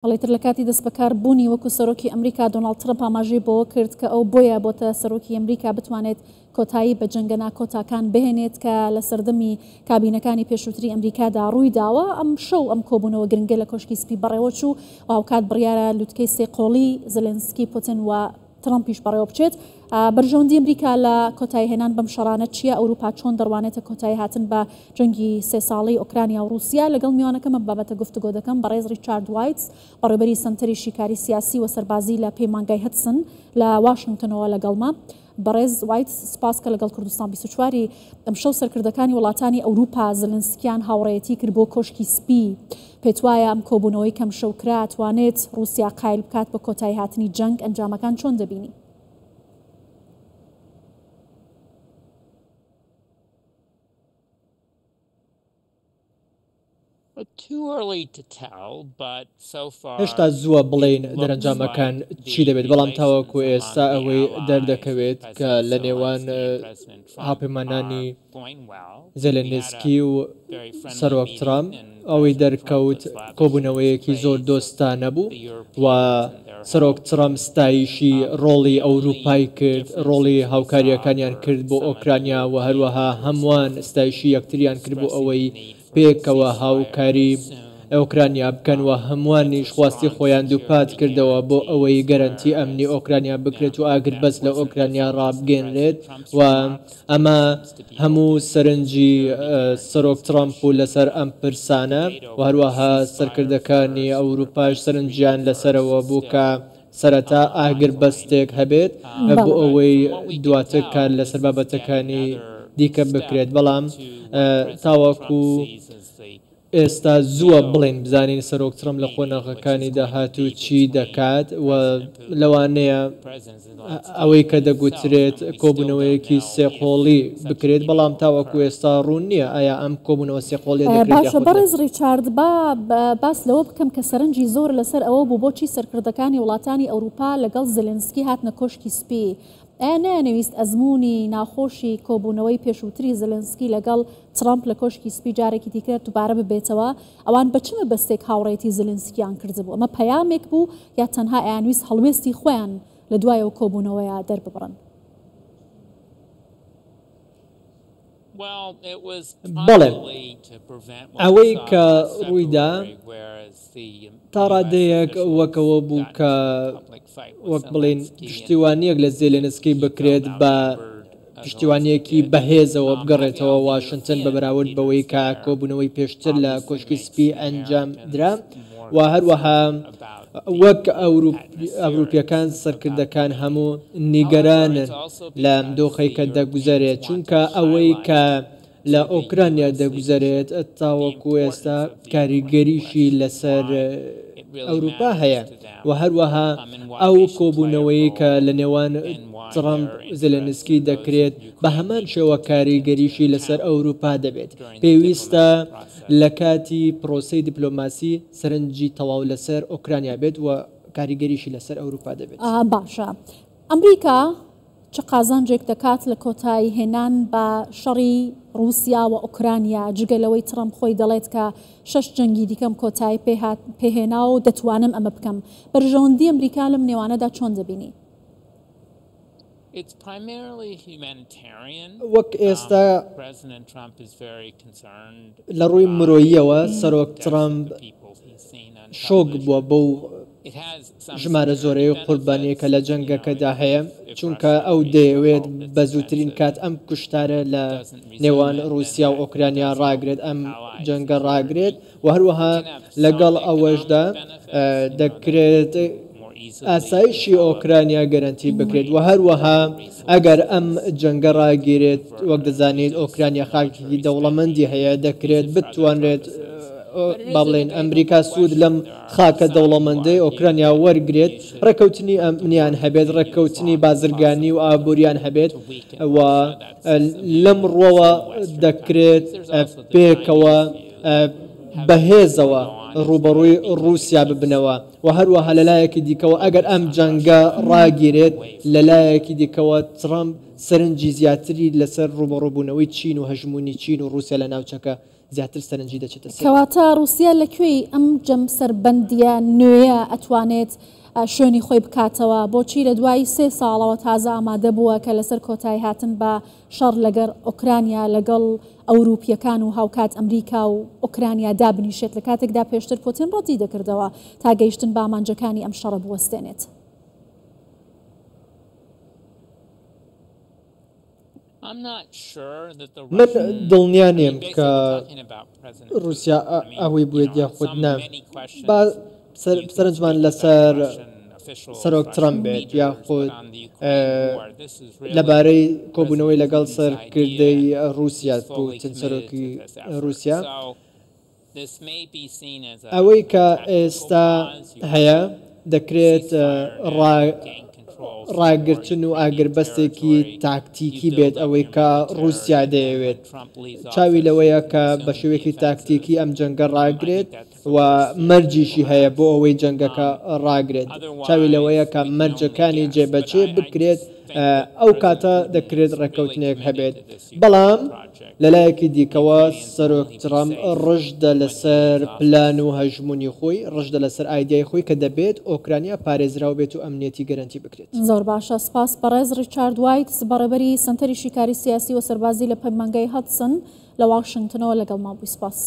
بەڵێتر لە کاتی دەست بەکاربوونی وەکو سەرۆکی ئەمریکا دۆناڵد ترەمپ ئاماژەی بۆ کرد کە ئەو بۆیە بۆتە سەرۆکی ئەمریکا بتوانێت کۆتایی بە جەنگە ناکۆتاکان بهێنێت کە لە سەردەمی کابینەکانی پێشووتری ئەمریکادا ڕووی داوە. ئەم شەو ئەم کۆبوونەوە گرنگە لە کۆشکی سپی بەڕێوە چوو و هاوکات بڕیارە لوتکەی سێقۆڵی زلێنسکی پوتین و ترەمپیش بەڕێوە بچێت. بەرژەوەندی ئەمریکا لە کۆتایی هێنان بەم شەڕانە چییە؟ ئەوروپا چۆن دەڕوانێتە کۆتایی هاتن بە جەنگی سێ ساڵەی ئۆکرانیا و رووسیا؟ لەگەڵ میوانەکەمە بابەتە گفتوگۆ دەکەم بەڕێز ریچارد وایتس بەڕێوەبەری سنتەری شیکاری سیاسی و سەربازی لە پەیمانگای هەدسن لە واشنگتنەوە لەگەڵما. بەڕێز وایتس سپاس کە لەگەڵ کوردستان 24 ئەم شەو سەرکردەکانی وڵاتانی ئەوروپا زلنسکیان هاوڕێیەتی کرد بۆ کۆشکی سپی. پێت وایە ئەم کۆبوونەوەی کەم شەوکرا توانێت رووسیا قایل بکات بە کۆتایی هاتنی جەنگ؟ ئەنجامەکان چۆن دەبینی؟ هێشتا زووە بڵێن دەرەنجامەکان چی دەبێت، بەڵام تاوەکو ئێستا ئەوەی دەردەکەوێت کە لە نێوان هاوپەیمانانی زێلێنسکی و سەرۆک ترامپ ئەوەی دەرکەوت کۆبوونەوەیەکی زۆر دۆستانە بوو و سەرۆک ترامپ ستایشی ڕۆڵی ئەوروپای کرد، ڕۆڵی هاوکاریەکانیان کرد بۆ ئۆکرانیا و هەروەها هەمووان ستایشی یەکتریان کرد بۆ ئەوەی پێکەوە هاوکاری ئۆکرانیا بکەن و هەمووانیش خواستی خۆیان دووپات کردەوە بۆ ئەوەی گەرانتی ئەمنی ئۆکرانیا بکرێت و ئاگر بەس لە ئۆکرانیا ڕابگەێنرێت. و ئەمە هەموو سەرنجی سەرۆک ترامپ و لەسەر ئەم پرسانە و هەروەها سەرکردەکانی ئەوروپاش سەرنجیان لەسەرەوە بوو کە سەرەتا ئاگر بەستێک هەبێت بۆ ئەوەی دواتر کار لەسەر بابەتەکانی دیکە بکرێت. بەڵام تاوەکو ئێستا زووە بڵێن بزانین سەرۆک ترەمپ لە قۆناغەکانی داهاتوو چی دەکات و لەوانەیە ئەوەی کە دەگوترێت کۆبوونەوەیەکی سێقۆڵی بکرێت، بەڵام تاوەکو ئێستا ڕوون نییە ئایا ئەم کۆبوونەوە سێقۆڵی دەکرێت. باشە بەڕێز ریچارد باس لەوە بکەم کە سەرنجی زۆر لەسەر ئەوە بوو بۆچی سەرکردەکانی وڵاتانی ئەوروپا لەگەڵ زلێنسکی هاتنە کۆشکی سپی. نانەویست ئەزمموی ناخۆشی کۆبوونەوەی پێشووتری زلێنسکی لەگەڵ ترامپ لە کۆشکی سپی جارێکی دیکرێت دووبارە ببێتەوە؟ ئەوان بەچمە بەستێک هاوڕێتی زلێنسکیان کردبوو؟ ئەمە پەیامێک بوو یا تەنها ئەیانویست هەڵوێستی خۆیان لە دوایەوە کۆبوونەوەیە دەرببڕن؟ بەڵێ ئەوەی کە ڕوویدا تا ڕادەیەک وەکەوە بوو کە وەک بڵێن پشتیوانیەک لە زێلێنسکی بکرێت بە پشتیوانیەکی بەهێزەوە بگەڕێتەوە واشنگتن بە بەراورد بەوەی کە کۆبوونەوەی پێشتر لە کۆشکی سپی ئەنجام درا و هەروەها وەک ئەوروپیەکان سەرکردەکان هەموو نیگەرانن لە دۆخەی کە دەگوزارێت، چونکە ئەوەی کە لە ئۆکرانیا دەگوزارێت تاوەکو ئێستا کاریگەریشی لەسەر ئەوروپا هەیە و هەروەها ئەو کۆبوونەوەی کە لە نێوان ترامپ زلێنسکی دەکرێت بە هەمان شێوە کاریگەریشی لەسەر ئەوروپا دەبێت. پێویستە لە کاتی پرۆسەی دیپلۆماسی سەرنجی تەواو لەسەر ئۆکرانیا بێت و کاریگەریشی لەسەر ئەوروپا دەبێت. باشە ئەمریکا چه قازانجێک دەکات لە کۆتایی هێنان بە شەڕی رووسیا و ئۆکرانیا جگەلەوەی ترامپ خۆی دەڵێت کە 6 جەنگی دیکەم کۆتایی پێهێنا و دەتوانم ئەمە بکەم؟ بەرژەوەندی ئەمریکا لەم نێوانەدا چۆن دەبینی؟ وەک ئێستا لە ڕووی مرۆییەوە سەرۆک ترامپ شۆک بووە بەو ژمارە زۆرەی قوربانیە کە لە جەنگەکەدا هەیە، چونکە ئەو دەیەوێت بە زووترین کات ئەم کوشتارە لە نێوان رووسیا و ئۆکرانیا ڕاگرێت، ئەم جەنگە ڕاگرێت و هەروەها لەگەڵ ئەوەشدا دەکرێت ئاسایشی ئۆکرانیا گەرانتی بکرێت و هەروەها ئەگەر ئەم جەنگە ڕاگیرێت وەک دەزانێت ئۆکرانیا خاکی دەوڵەمەندی هەیە دەکرێت بتوانرێت با بڵێن ئەمریکا سوود لەم خاکە دەوڵەمەندەی ئۆکرانیا وەرگرێت، ڕێکەوتنی ئەمنیان هەبێت، ڕێکەوتنی بازرگانی و ئابووریان هەبێت و لەم ڕۆوە دەکرێت پێکەوە بەهێزەوە ڕوبەڕووی رووسیا ببنەوە و هەروەها لەلایەکی دیکەوە ئەگەر ئەم جەنگە ڕاگیرێت لەلایەکی دیکەوە ترامپ سەرنجی زیاتری لەسەر ڕوبەڕووبوونەوەی چین و هەژمونی چین و رووسیا لە ناوچەکە زیاتر سەرنجی دەچێتە سەر. کەواتە رووسیا لەکوێی ئەم جەم سەربەندیە نوێیە ئەتوانێت شوێنی خۆی بکاتەوە بۆچی لە دوای 3 ساڵەوە تازە ئامادە بووە کە لەسەر کۆتایی هاتن بە شەڕ لەگەڵ ئۆکرانیا لەگەڵ ئەوروپیەکان و هاوکات ئەمریکا و ئۆکرانیا دابنیشێت لە کاتێکدا پێشتر پۆتین ڕەتی دەکردەوە تا گەیشتن بە ئامانجەکانی ئەم شەڕە بوەستێنێت. من دڵنیا نیم کە رووسیا ئەوەی بووێت یاخود نام سەرنجمان لەسەر سەرۆک ترامپ بێت یاخود لەبارەی کۆبوونەوەی لەگەڵ سەرکردەی رووسیا پوتین سەرۆکی رووسیا ئەوەی کە ئێستا هەیە دەکرێت ڕاگرتن و ئاگربەستێکی تاکتیکی بێت ئەوەی کە رووسیا دەیەوێت چاوی لەوەیە کە بە شێوەیەکی تاکتیکی ئەم جەنگە ڕاگرێت و مەرجیشی هەیە بۆ ئەوەی جەنگەکە ڕاگرێت چاوی لەوەیە کە مەرجەکانی جێبەجێ بکرێت ئەو کاتە دەکرێت ڕێکەوتنێک هەبێت بەڵام لەلایەکی دیکەوە سەرۆک ترامپ ڕژدە لەسەر پلان و هەژمونی خۆی ڕژدە لەسەر ئایدیای خۆی کە دەبێت ئۆکرانیا پارێزراو بێت و ئەمنیەتی گەرانتی بکرێت. زۆر باشە سپاس بەڕێز ڕیچارد وایت بەڕێبەری سنتەری شیکاری سیاسی و سەربازی لە پەیمانگای هەدسن لە واشنگتنەوە لەگەڵ مابووی سپاس.